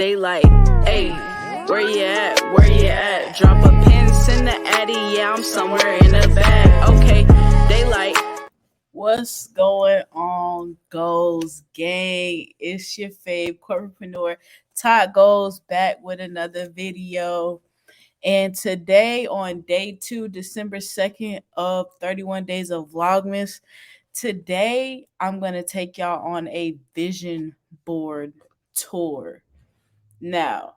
They like, hey, where you at? Where you at? Drop a pin, send the addy, yeah, I'm somewhere in the bag. Okay, they like, what's going on, Goals Gang? It's your fave corporatepreneur, Tat Goalz, back with another video. And today on day 2, December 2nd of 31 days of Vlogmas, today I'm going to take y'all on a vision board tour. Now,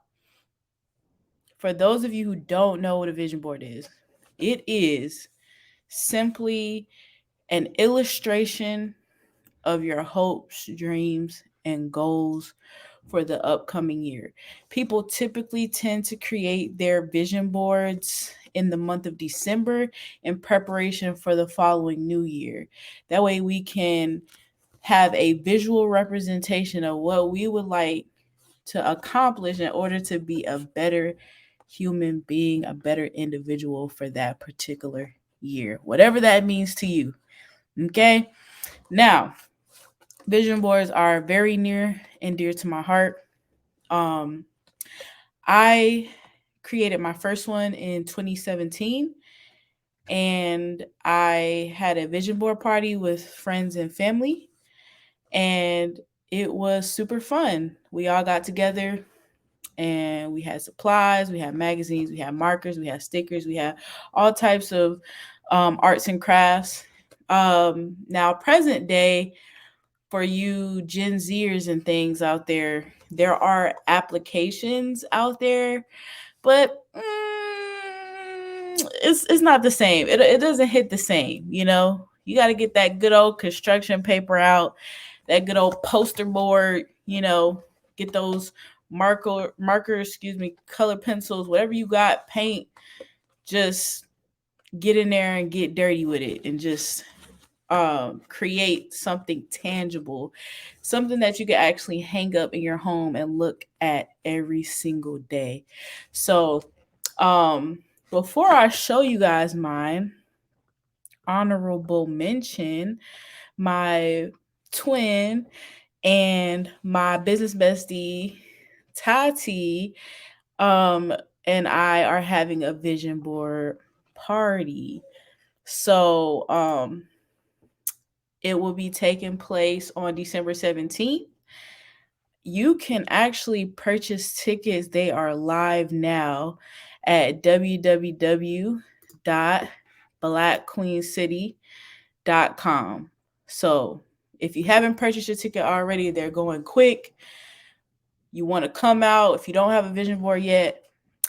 for those of you who don't know what a vision board is, it is simply an illustration of your hopes, dreams, and goals for the upcoming year. People typically tend to create their vision boards in the month of December in preparation for the following new year. That way we can have a visual representation of what we would like to accomplish in order to be a better human being, a better individual for that particular year, whatever that means to you. Okay? Now, vision boards are very near and dear to my heart. I created my first one in 2017, and I had a vision board party with friends and family, and it was super fun. We all got together and we had supplies, we had magazines, we had markers, we had stickers, we had all types of arts and crafts. Now, present day, for you Gen Zers and things out there, there are applications out there, but it's not the same. It doesn't hit the same, you know? You got to get that good old construction paper out, that good old poster board, you know, get those markers, color pencils, whatever you got, paint, just get in there and get dirty with it and just create something tangible, something that you can actually hang up in your home and look at every single day. So before I show you guys mine, honorable mention, my twin and my business bestie Tati and I are having a vision board party. So it will be taking place on December 17th. You can actually purchase tickets. They are live now at www.blackqueencity.com. So if you haven't purchased your ticket already, they're going quick. You want to come out. If you don't have a vision board yet,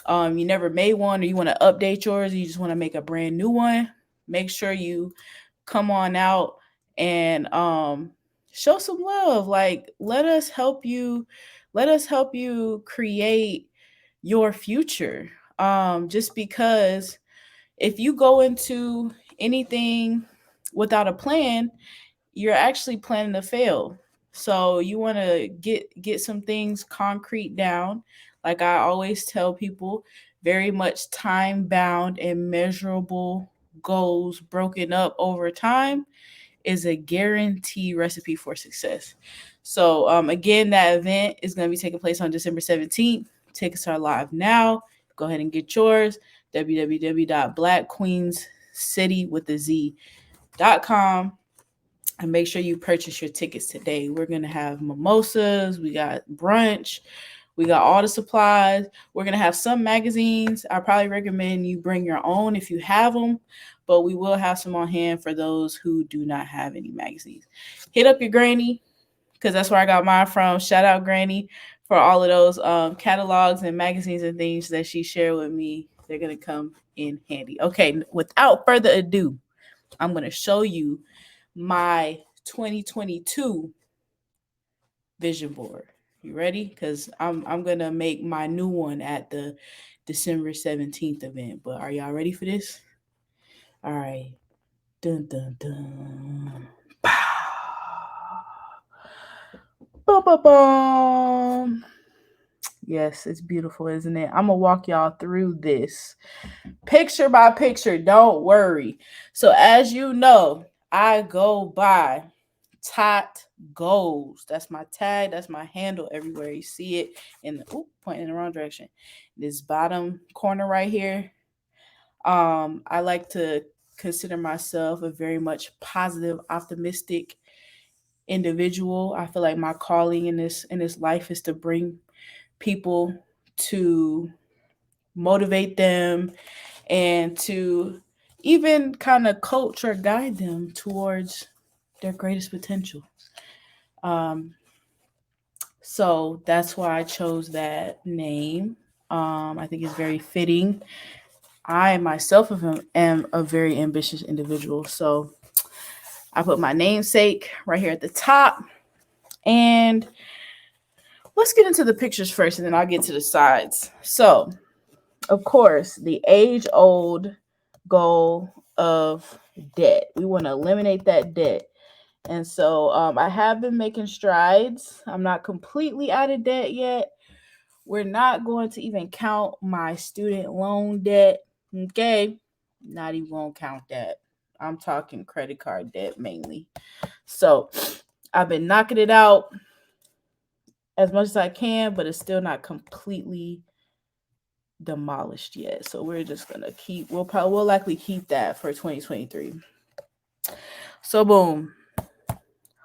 you never made one, or you want to update yours, or you just want to make a brand new one, make sure you come on out and show some love. Like, let us help you create your future. Just because if you go into anything without a plan, you're actually planning to fail. So you want to get some things concrete down. Like I always tell people, very much time bound and measurable goals broken up over time is a guaranteed recipe for success. So again, that event is going to be taking place on December 17th. Tickets are live now. Go ahead and get yours. www.blackqueenscity.com. And make sure you purchase your tickets today. We're going to have mimosas. We got brunch. We got all the supplies. We're going to have some magazines. I probably recommend you bring your own if you have them, but we will have some on hand for those who do not have any magazines. Hit up your granny, because that's where I got mine from. Shout out Granny for all of those catalogs and magazines and things that she shared with me. They're going to come in handy. Okay, without further ado, I'm going to show you my 2022 vision board. You ready? Because I'm going to make my new one at the December 17th event. But are y'all ready for this? All right. Dun, dun, dun. Boom, boom, boom. Yes, it's beautiful, isn't it? I'm going to walk y'all through this picture by picture. Don't worry. So as you know, I go by Tat Goalz. That's my tag. That's my handle everywhere. You see it pointing in the wrong direction. This bottom corner right here. I like to consider myself a very much positive, optimistic individual. I feel like my calling in this life is to bring people, to motivate them, and to even kind of coach or guide them towards their greatest potential. Um, so that's why I chose that name. I think it's very fitting. I myself am a very ambitious individual. So I put my namesake right here at the top. And let's get into the pictures first, and then I'll get to the sides. So, of course, the age-old goal of debt. We want to eliminate that debt. And so I have been making strides. I'm not completely out of debt yet. We're not going to even count my student loan debt. Okay. Not even going to count that. I'm talking credit card debt mainly. So I've been knocking it out as much as I can, but it's still not completely demolished yet. So we're just going to we'll likely keep that for 2023. So boom.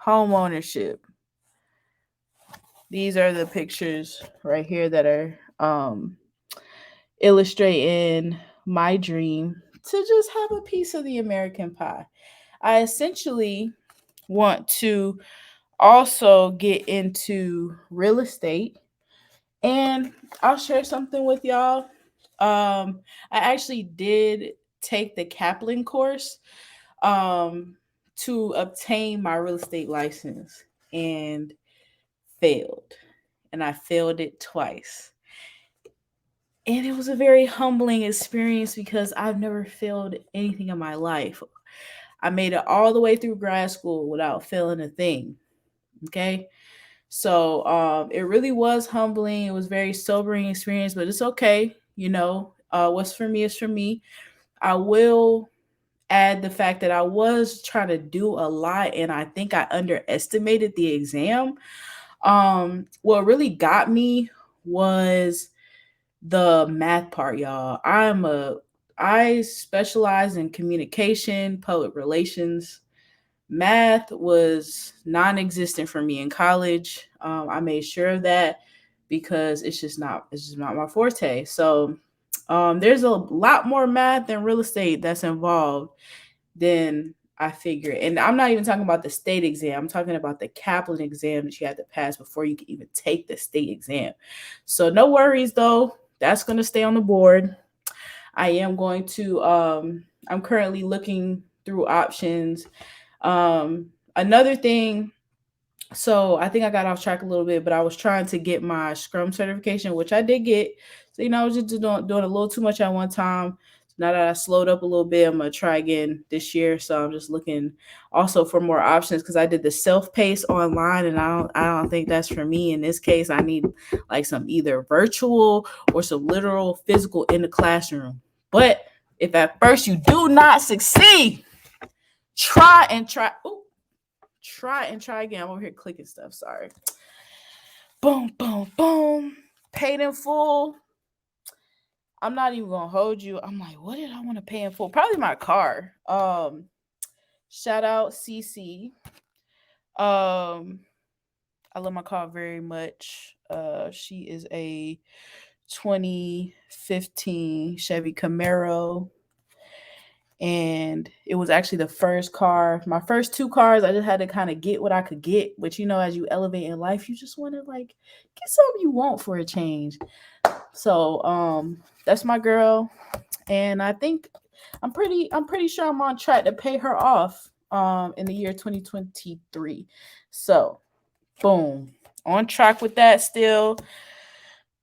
Home ownership. These are the pictures right here that are illustrating my dream to just have a piece of the American pie. I essentially want to also get into real estate, and I'll share something with y'all. I actually did take the Kaplan course to obtain my real estate license and failed. And I failed it twice. And it was a very humbling experience because I've never failed anything in my life. I made it all the way through grad school without failing a thing. Okay. So it really was humbling. It was very sobering experience, but it's okay. What's for me is for me. I will add the fact that I was trying to do a lot, and I think I underestimated the exam. What really got me was the math part, y'all. I specialize in communication, public relations. Math was non-existent for me in college. I made sure of that because it's just not my forte. So there's a lot more math than real estate that's involved than I figured. And I'm not even talking about the state exam. I'm talking about the Kaplan exam that you have to pass before you can even take the state exam. So no worries though. That's going to stay on the board. I am going to I'm currently looking through options. Another thing, so I think I got off track a little bit, but I was trying to get my Scrum certification, which I did get. So, I was just doing a little too much at one time. Now that I slowed up a little bit, I'm going to try again this year. So I'm just looking also for more options because I did the self-paced online, and I don't think that's for me. In this case, I need like some either virtual or some literal physical in the classroom. But if at first you do not succeed, try and try again. I'm over here clicking stuff. Sorry. Boom, boom, boom. Paid in full. I'm not even gonna hold you. I'm like, what did I want to pay in full? Probably my car. Shout out CC. I love my car very much. She is a 2015 Chevy Camaro. And it was actually the first car. My first two cars, I just had to kind of get what I could get. But as you elevate in life, you just want to like get something you want for a change. So that's my girl. And I think I'm pretty sure I'm on track to pay her off in the year 2023. So boom. On track with that still.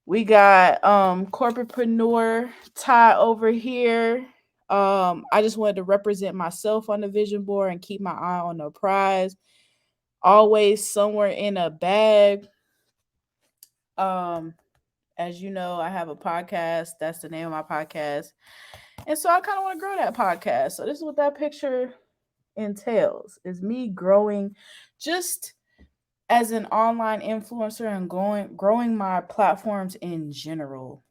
We got corporatepreneur Tat over here. I just wanted to represent myself on the vision board and keep my eye on the prize. Always somewhere in a bag. As you know, I have a podcast. That's the name of my podcast. And so I kind of want to grow that podcast. So this is what that picture entails, is me growing just as an online influencer and growing my platforms in general.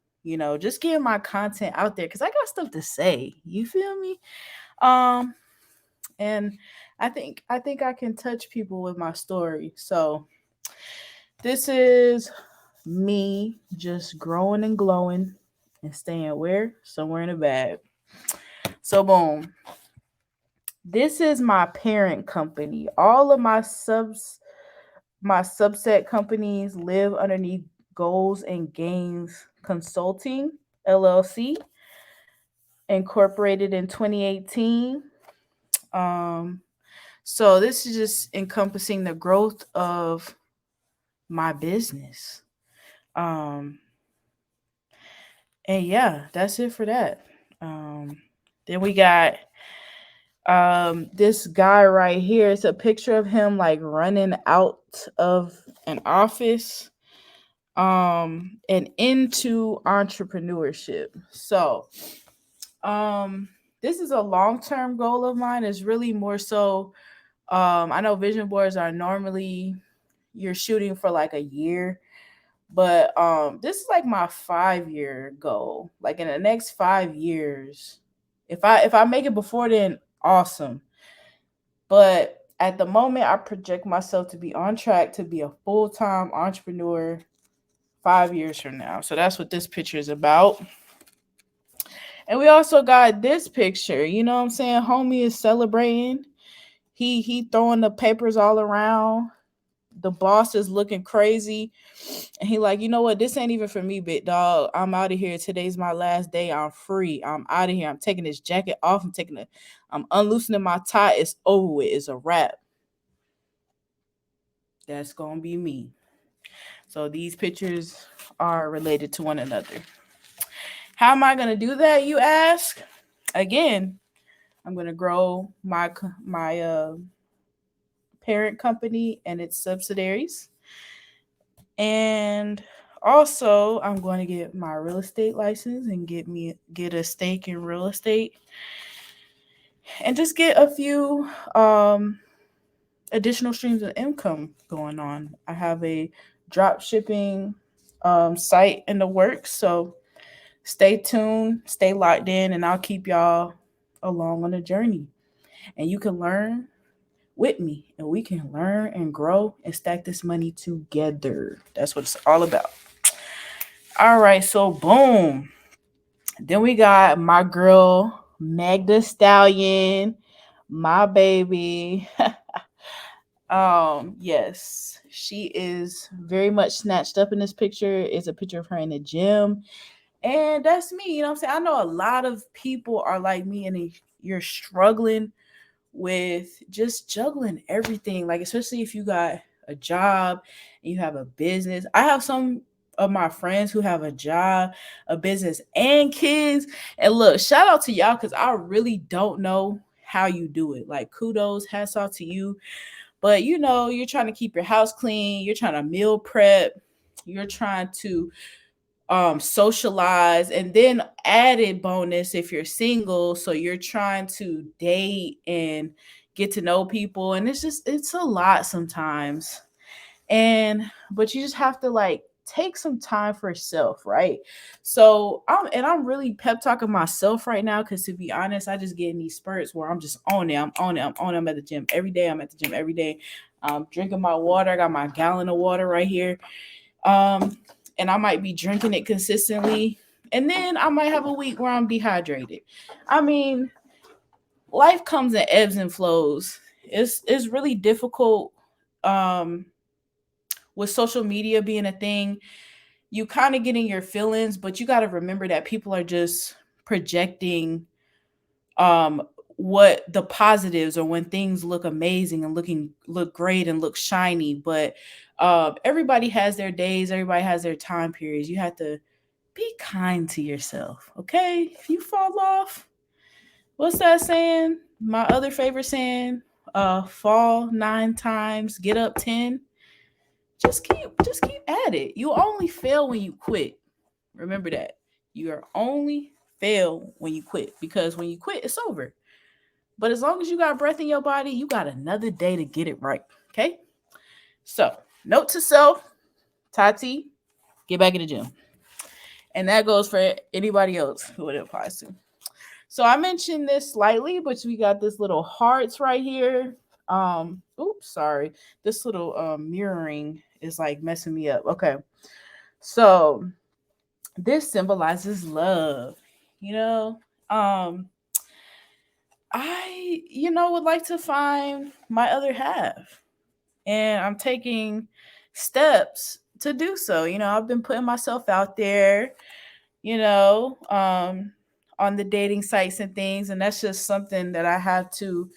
Just getting my content out there because I got stuff to say. You feel me? And I think I can touch people with my story. So this is me just growing and glowing and staying where? Somewhere in the bag. So boom. This is my parent company. All of my subset companies live underneath Goals and Gains Consulting LLC, incorporated in 2018. Um, so this is just encompassing the growth of my business. Um, and yeah, that's it for that. Then we got this guy right here. It's a picture of him like running out of an office and into entrepreneurship. So this is a long-term goal of mine. It's really more so I know vision boards are normally you're shooting for like a year, but this is like my 5-year goal. Like in the next 5 years, if I make it before then, awesome. But at the moment, I project myself to be on track to be a full-time entrepreneur 5 years from now. So that's what this picture is about. And we also got this picture. You know what I'm saying? Homie is celebrating. He throwing the papers all around. The boss is looking crazy. And he like, you know what? This ain't even for me, big dog. I'm out of here. Today's my last day. I'm free. I'm out of here. I'm taking this jacket off. I'm unloosening my tie. It's over with. It's a wrap. That's gonna be me. So these pictures are related to one another. How am I gonna do that, you ask? Again, I'm gonna grow my parent company and its subsidiaries. And also, I'm going to get my real estate license and get a stake in real estate, and just get a few additional streams of income going on. I have a drop shipping site in the works, so stay tuned, stay locked in, and I'll keep y'all along on the journey. And you can learn with me, and we can learn and grow and stack this money together. That's what it's all about. All right, so boom. Then we got my girl Magda Stallion, my baby. Yes, she is very much snatched up in this picture. It's a picture of her in the gym. And that's me. You know what I'm saying? I know a lot of people are like me and you're struggling with just juggling everything, like especially if you got a job and you have a business. I have some of my friends who have a job, a business, and kids. And look, shout out to y'all because I really don't know how you do it. Like kudos, hats off to you. But you're trying to keep your house clean, you're trying to meal prep, you're trying to socialize, and then added bonus if you're single, so you're trying to date and get to know people, and it's a lot sometimes. But you just have to like take some time for yourself, right? So I'm really pep talking myself right now, because to be honest, I just get in these spurts where I'm just on it. I'm at the gym every day. I'm at the gym every day. Drinking my water. I got my gallon of water right here. And I might be drinking it consistently. And then I might have a week where I'm dehydrated. I mean, life comes in ebbs and flows. It's really difficult with social media being a thing. You kind of get in your feelings, but you got to remember that people are just projecting what the positives, or when things look amazing and look great and look shiny. But everybody has their days, everybody has their time periods. You have to be kind to yourself, okay? If you fall off, what's that saying? My other favorite saying, fall 9 times, get up 10. Just keep at it. You only fail when you quit. Remember that. You are only fail when you quit, because when you quit, it's over. But as long as you got breath in your body, you got another day to get it right. Okay? So Note to self, Tati, get back in the gym. And that goes for anybody else who it applies to. So I mentioned this slightly, but we got this little hearts right here. Oops, sorry. This little mirroring is like messing me up. Okay. So this symbolizes love. You know, um, I would like to find my other half. And I'm taking steps to do so. I've been putting myself out there, you know, um, on the dating sites and things. And that's just something that I have to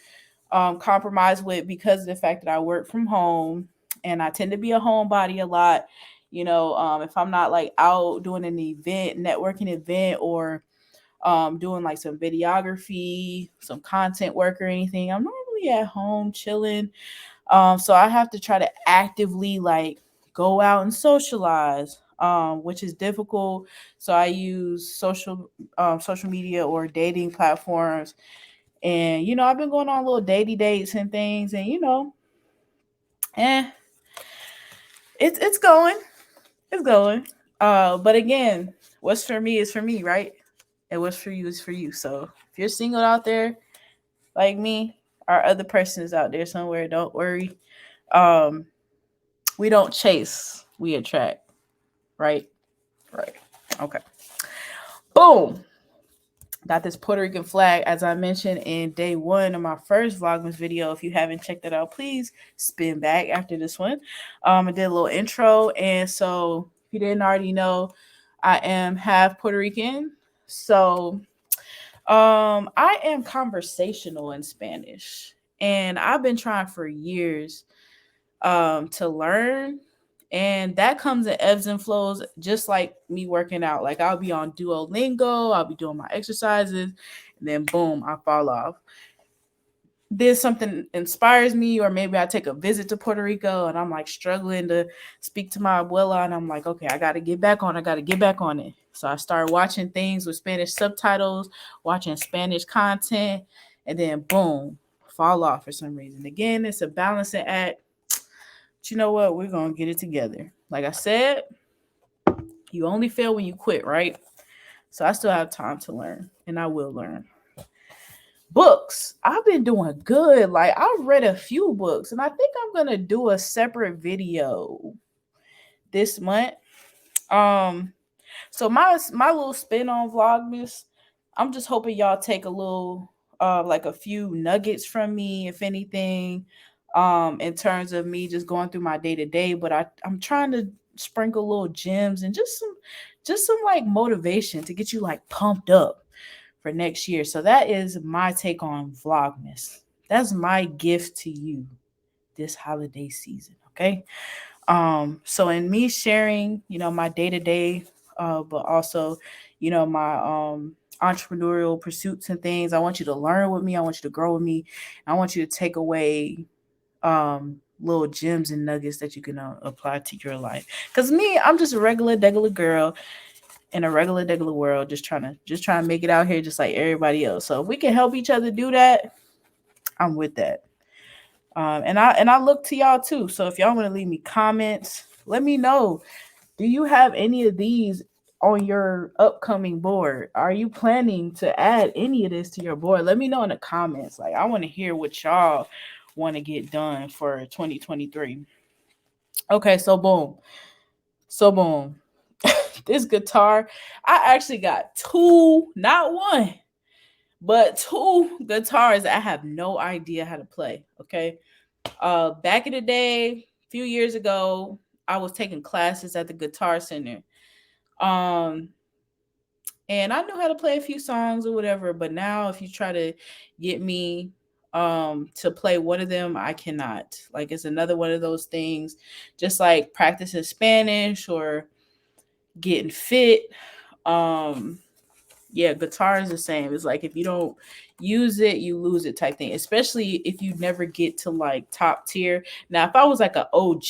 compromise with because of the fact that I work from home and I tend to be a homebody a lot. If I'm not like out doing an event, networking event, or doing like some videography, some content work or anything, I'm normally at home chilling. So I have to try to actively like go out and socialize, which is difficult. So I use social media or dating platforms, and I've been going on little dating dates and things, and eh, it's going, it's going. But again, what's for me is for me, right? And what's for you is for you. So if you're single out there like me, our other person is out there somewhere. Don't worry. Um, we don't chase, we attract, right? Right. Okay. Boom. Got this Puerto Rican flag, as I mentioned in day one of my first Vlogmas video. If you haven't checked that out, please spin back after this one. I did a little intro, and so if you didn't already know, I am half Puerto Rican. So I am conversational in Spanish, and I've been trying for years to learn. And that comes in ebbs and flows, just like me working out. Like I'll be on Duolingo, I'll be doing my exercises, and then boom, I fall off. Then something inspires me, or maybe I take a visit to Puerto Rico and I'm like struggling to speak to my abuela, and I'm like, okay, I got to get back on. I got to get back on it. So I started watching things with Spanish subtitles, watching Spanish content, and then boom, fall off for some reason. Again, it's a balancing act. But you know what? We're going to get it together. Like I said, you only fail when you quit, right? So I still have time to learn, and I will learn. Books. I've been doing good. Like I've read a few books, and I think I'm going to do a separate video this month. Um so my little spin on Vlogmas, I'm just hoping y'all take a little like a few nuggets from me, if anything, in terms of me just going through my day to day. But I'm trying to sprinkle little gems and just some like motivation to get you like pumped up for next year. So that is my take on Vlogmas. That's my gift to you this holiday season. Okay. So in me sharing, my day to day, but also, my entrepreneurial pursuits and things, I want you to learn with me. I want you to grow with me. I want you to take away little gems and nuggets that you can apply to your life. Cause me, I'm just a regular degular girl in a regular degular world, just trying to make it out here, just like everybody else. So if we can help each other do that, I'm with that. And I look to y'all too. So if y'all want to leave me comments, let me know. Do you have any of these on your upcoming board? Are you planning to add any of this to your board? Let me know in the comments. Like I want to hear what y'all want to get done for 2023. Okay, so boom. So boom. This guitar, I actually got two, not one, but two guitars that I have no idea how to play. Okay. Back in the day, a few years ago, I was taking classes at the Guitar Center. Um, and I knew how to play a few songs or whatever, but now if you try to get me to play one of them, I cannot. Like it's another one of those things, just like practicing Spanish or getting fit. Um, yeah, guitar is the same. It's like if you don't use it, you lose it type thing. Especially if you never get to like top tier. Now, if I was like an OG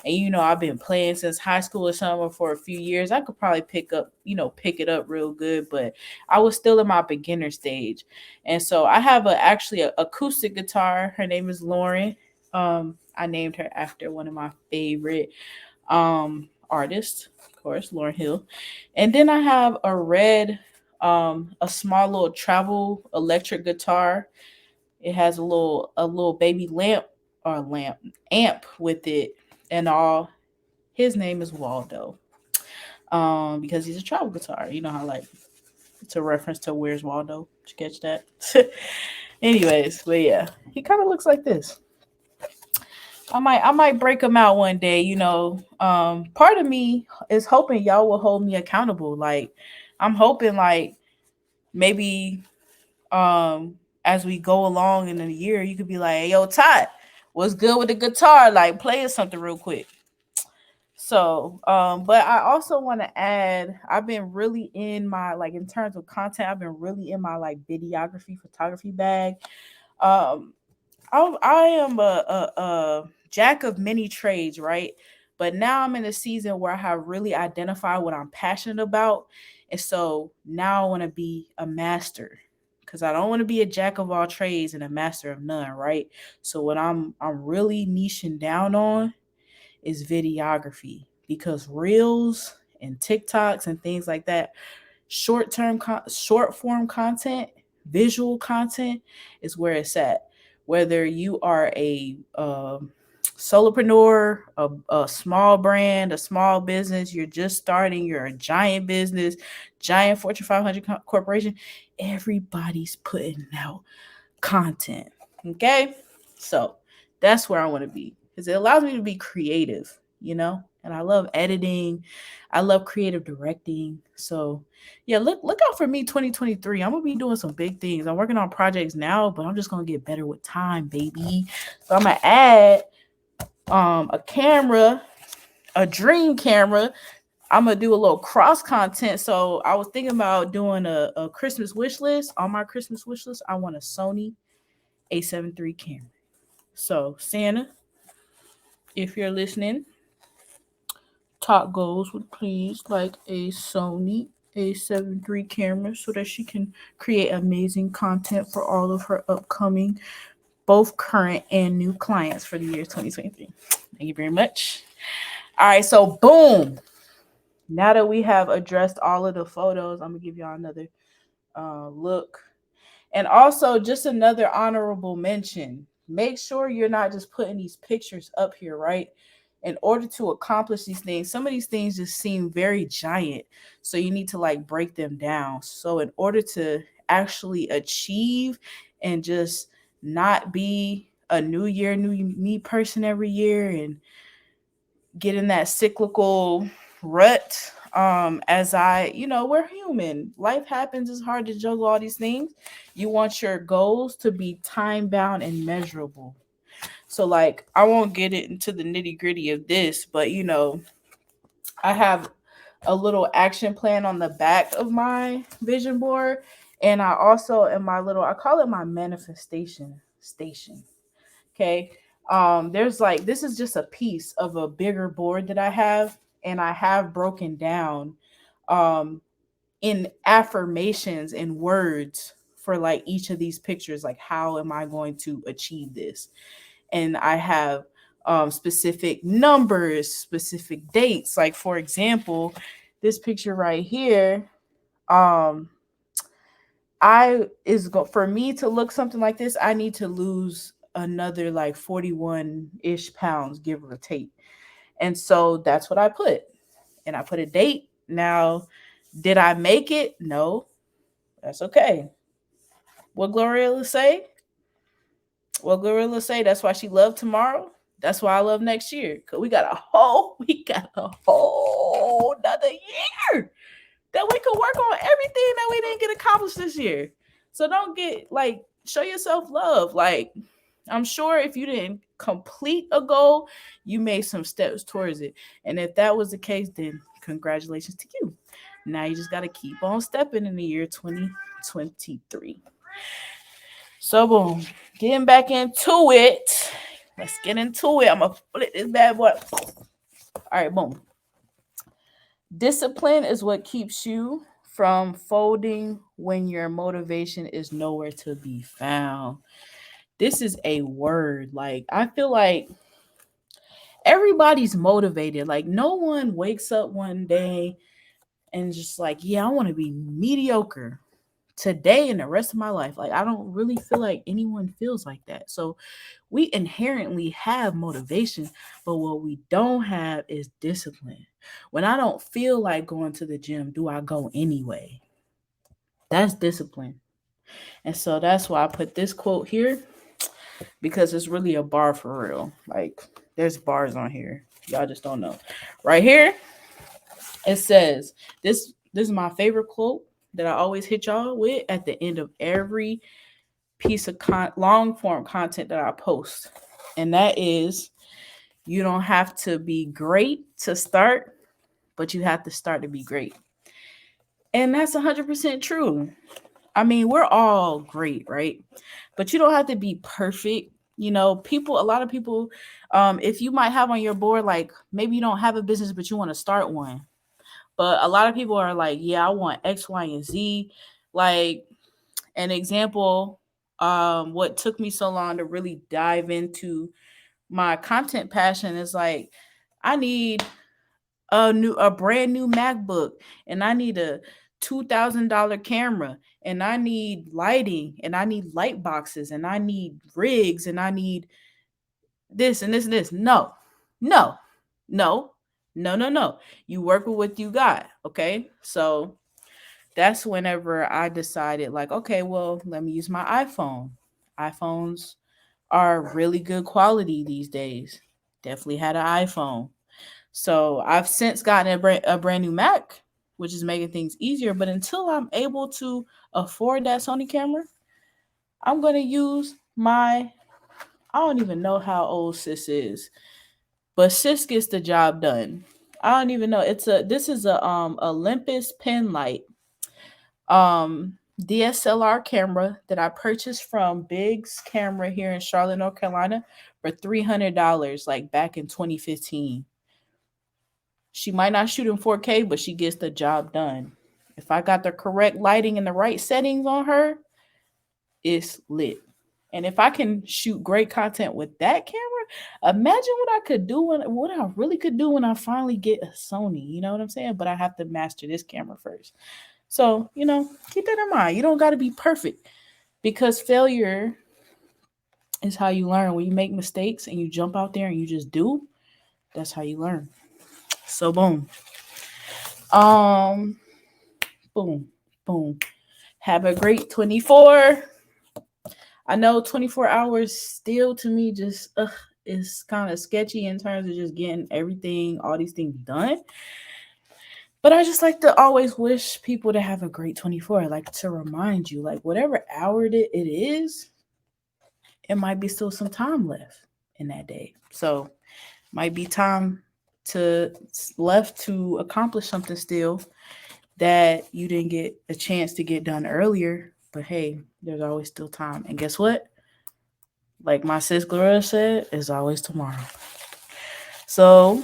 and I've been playing since high school or something for a few years, I could probably pick it up real good. But I was still in my beginner stage, and so I have actually a acoustic guitar. Her name is Lauren. I named her after one of my favorite artists, of course, Lauryn Hill. And then I have a red, a small little travel electric guitar. It has a little baby lamp amp with it and all. His name is Waldo. Because he's a travel guitar. You know how like it's a reference to Where's Waldo. Did you catch that? Anyways, but yeah, he kind of looks like this. I might break him out one day, you know. Part of me is hoping y'all will hold me accountable. Like I'm hoping like maybe as we go along in the year, you could be like, hey, yo, Todd, what's good with the guitar? Like play us something real quick. So, but I also want to add, I've been really in my like in terms of content, I've been really in my like videography, photography bag. Um, I am a jack of many trades, right? But now I'm in a season where I have really identified what I'm passionate about, and so now I want to be a master because I don't want to be a jack of all trades and a master of none, right? So what I'm really niching down on is videography because reels and TikToks and things like that, short form content, visual content is where it's at. Whether you are a solopreneur, a small brand, a small business, you're just starting, you're a giant business, giant Fortune 500 corporation, everybody's putting out content. Okay. So that's where I want to be because it allows me to be creative, you know, and I love editing. I love creative directing. So yeah, look out for me 2023. I'm gonna be doing some big things. I'm working on projects now, but I'm just gonna get better with time, baby. So I'm gonna add a camera, a dream camera. I'm gonna do a little cross content. So I was thinking about doing a Christmas wish list. On my Christmas wish list, I want a Sony A7 III camera. So Santa, if you're listening, Tat Goalz would please like a Sony A7 III camera so that she can create amazing content for all of her upcoming, both current and new clients for the year 2023. Thank you very much. All right, so boom. Now that we have addressed all of the photos, I'm gonna give y'all another look. And also, just another honorable mention. Make sure you're not just putting these pictures up here, right? In order to accomplish these things, some of these things just seem very giant. So you need to like break them down. So in order to actually achieve and just not be a new year, new me person every year and get in that cyclical rut, as we're human, life happens, it's hard to juggle all these things. You want your goals to be time bound and measurable. So like I won't get it into the nitty gritty of this, but I have a little action plan on the back of my vision board, and I also in my little, I call it my manifestation station. Okay. There's like, this is just a piece of a bigger board that I have, and I have broken down um in affirmations and words for like each of these pictures, like how am I going to achieve this? And I have specific numbers, specific dates. Like for example, this picture right here, um for me to look something like this, I need to lose another like 41-ish pounds, give or take. And so that's what I put. And I put a date. Now, did I make it? No. That's okay. What Glorilla say? What Glorilla say? That's why she loved tomorrow. That's why I love next year. Cause we got a whole another year that we could work on everything that we didn't get accomplished this year. So don't get like, show yourself love. Like I'm sure if you didn't complete a goal, you made some steps towards it. And if that was the case, then congratulations to you. Now you just got to keep on stepping in the year 2023. So boom, getting back into it. Let's get into it. I'm going to flip this bad boy. All right, boom. Discipline is what keeps you from folding when your motivation is nowhere to be found. This is a word. Like, I feel like Everybody's motivated. Like no one wakes up one day and just like, yeah, I want to be mediocre today and the rest of my life. Like I don't really feel like anyone feels like that. So we inherently have motivation, but what we don't have is discipline. When I don't feel like going to the gym, do I go anyway? That's discipline. And so that's why I put this quote here, because it's really a bar for real. Like there's bars on here. Y'all just don't know. Right here, it says this is my favorite quote that I always hit y'all with at the end of every piece of long form content that I post. And that is, you don't have to be great to start, but you have to start to be great. And that's 100% true. I mean, we're all great, right? But you don't have to be perfect. You know, a lot of people, if you might have on your board, like maybe you don't have a business, but you want to start one. But a lot of people are like, yeah, I want X, Y, and Z. Like an example, what took me so long to really dive into my content passion is like, I need a brand new MacBook, and I need a $2,000 camera, and I need lighting, and I need light boxes, and I need rigs, and I need this and this and this. No, no, no, no, no, no. You work with what you got. Okay. So that's whenever I decided, like, okay, well, let me use my iPhone. iPhones are really good quality these days. Definitely had an iPhone. So I've since gotten a brand new Mac, which is making things easier. But until I'm able to afford that Sony camera, I'm going to use I don't even know how old sis is, but sis gets the job done. I don't even know. This is a Olympus pen light DSLR camera that I purchased from Big's Camera here in Charlotte, North Carolina for $300, like back in 2015. She might not shoot in 4K, but she gets the job done. If I got the correct lighting and the right settings on her, it's lit. And if I can shoot great content with that camera, imagine what I could do what I really could do when I finally get a Sony. You know what I'm saying? But I have to master this camera first. So, keep that in mind. You don't got to be perfect, because failure is how you learn. When you make mistakes and you jump out there and you just do, that's how you learn. So boom. Boom, boom. Have a great 24. I know 24 hours still to me just is kind of sketchy in terms of just getting all these things done. But I just like to always wish people to have a great 24. Like to remind you, like whatever hour it is, it might be still some time left in that day. So might be time left to accomplish something still that you didn't get a chance to get done earlier. But hey, there's always still time. And guess what? Like my sis Gloria said, there's always tomorrow. So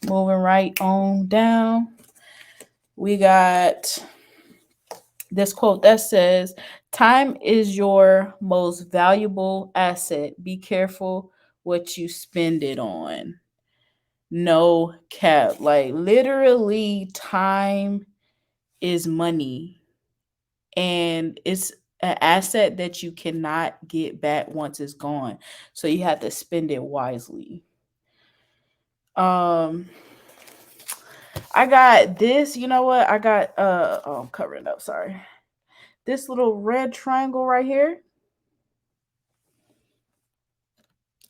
moving right on down, we got this quote that says, time is your most valuable asset. Be careful what you spend it on. No cap. Like literally, time is money. And it's an asset that you cannot get back once it's gone. So you have to spend it wisely. I got this, you know what? I got I'm covering up, sorry. This little red triangle right here.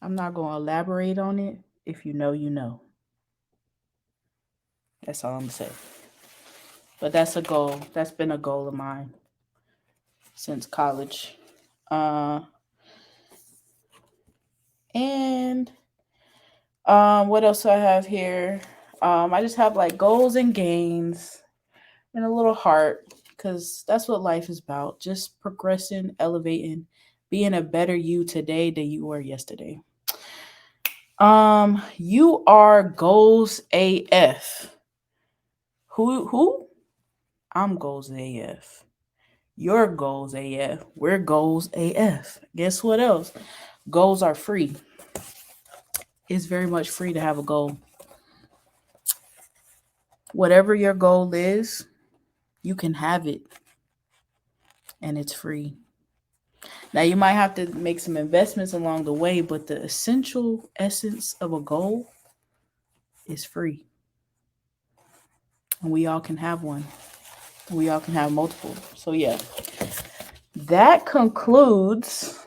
I'm not going to elaborate on it. If you know, you know. That's all I'm going to say. But that's a goal. That's been a goal of mine since college. And what else do I have here? I just have like goals and gains and a little heart, because that's what life is about. Just progressing, elevating, being a better you today than you were yesterday. You are goals AF. Who? I'm goals AF. You're goals AF. We're goals AF. Guess what else? Goals are free. It's very much free to have a goal. Whatever your goal is, you can have it, and it's free. Now, you might have to make some investments along the way, but the essential essence of a goal is free. And we all can have one. We all can have multiple. So, yeah, that concludes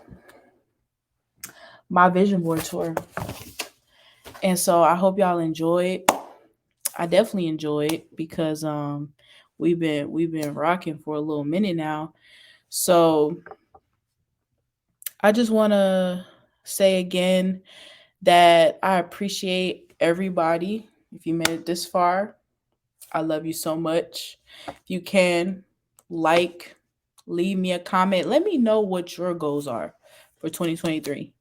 my vision board tour. And so I hope y'all enjoyed. I definitely enjoyed because we've been rocking for a little minute now. So I just want to say again that I appreciate everybody. If you made it this far, I love you so much. If you can, leave me a comment. Let me know what your goals are for 2023.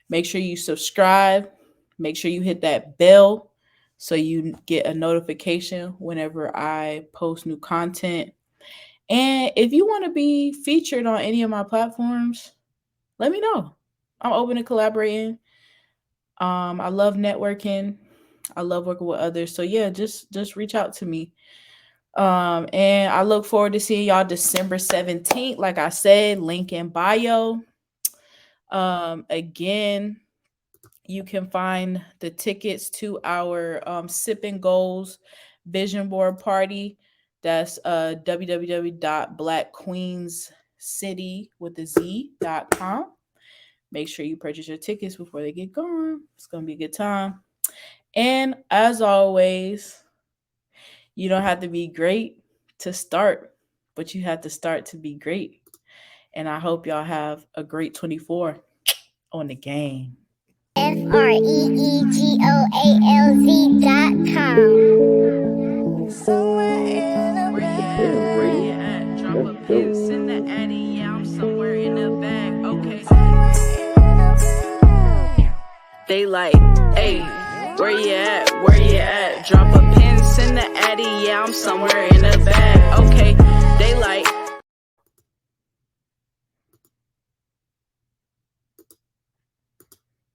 Make sure you subscribe. Make sure you hit that bell so you get a notification whenever I post new content. And if you want to be featured on any of my platforms, let me know. I'm open to collaborating. I love networking. I love working with others. So yeah, just reach out to me. And I look forward to seeing y'all December 17th. Like I said, link in bio. Again, you can find the tickets to our Sipping Goals vision board party. That's www.blackqueenscity.com. Make sure you purchase your tickets before they get gone. It's going to be a good time. And as always, you don't have to be great to start, but you have to start to be great. And I hope y'all have a great 24 on the game. FREEGOALZ.com. Somewhere in the bag. Where you at? Drop a pin, send the addy. Yeah, I'm somewhere in the bag. Okay. They like, hey, where you at? Where you at? Drop a pin, send the addy. Yeah, I'm somewhere in the bag. Okay. They like,